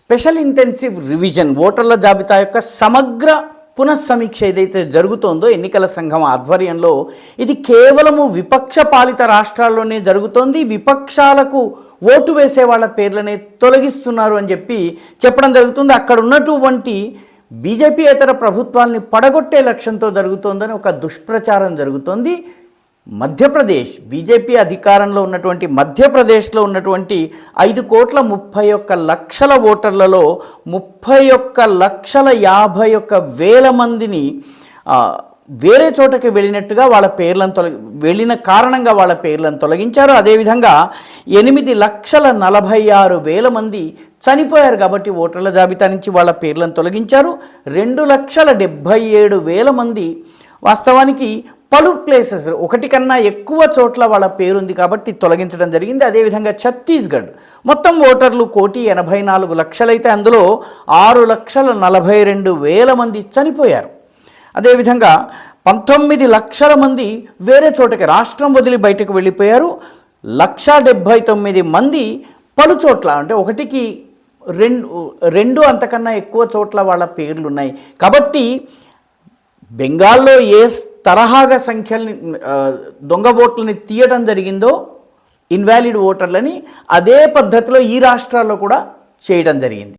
Special intensive revision ఓటర్ల జాబితా యొక్క సమగ్ర పునఃసమీక్ష ఏదైతే జరుగుతోందో ఎన్నికల సంఘం ఆధ్వర్యంలో ఇది కేవలము విపక్ష పాలిత రాష్ట్రాల్లోనే జరుగుతోంది. విపక్షాలకు ఓటు వేసే వాళ్ళ పేర్లనే తొలగిస్తున్నారు అని చెప్పడం జరుగుతుంది. అక్కడ ఉన్నటువంటి బీజేపీయేతర ప్రభుత్వాల్ని పడగొట్టే లక్ష్యంతో జరుగుతోందని ఒక దుష్ప్రచారం జరుగుతోంది. మధ్యప్రదేశ్ బీజేపీ అధికారంలో ఉన్నటువంటి మధ్యప్రదేశ్లో ఉన్నటువంటి 5,31,00,000 ఓటర్లలో 31,51,000 మందిని వేరే చోటకి వెళ్ళినట్టుగా వాళ్ళ పేర్లను వెళ్ళిన కారణంగా వాళ్ళ పేర్లను తొలగించారు. అదేవిధంగా 8,46,000 మంది చనిపోయారు కాబట్టి ఓటర్ల జాబితా నుంచి వాళ్ళ పేర్లను తొలగించారు. 2,77,000 మంది వాస్తవానికి పలు ప్లేసెస్ ఒకటి కన్నా ఎక్కువ చోట్ల వాళ్ళ పేరుంది కాబట్టి తొలగించడం జరిగింది. అదేవిధంగా ఛత్తీస్గఢ్ మొత్తం ఓటర్లు 1,84,00,000 అయితే అందులో 6,42,000 మంది చనిపోయారు. అదేవిధంగా 19 లక్షల మంది వేరే చోటకి రాష్ట్రం వదిలి బయటకు వెళ్ళిపోయారు. 1,79 మంది పలు చోట్ల అంటే ఒకటికి రెండు అంతకన్నా ఎక్కువ చోట్ల వాళ్ళ పేర్లు ఉన్నాయి. కాబట్టి బెంగాల్లో ఏ తరహాగా సంఖ్యల్ని దొంగ ఓట్లని తీయడం జరిగిందో ఇన్వాలిడ్ ఓటర్లని అదే పద్ధతిలో ఈ రాష్ట్రాల్లో కూడా చేయడం జరిగింది.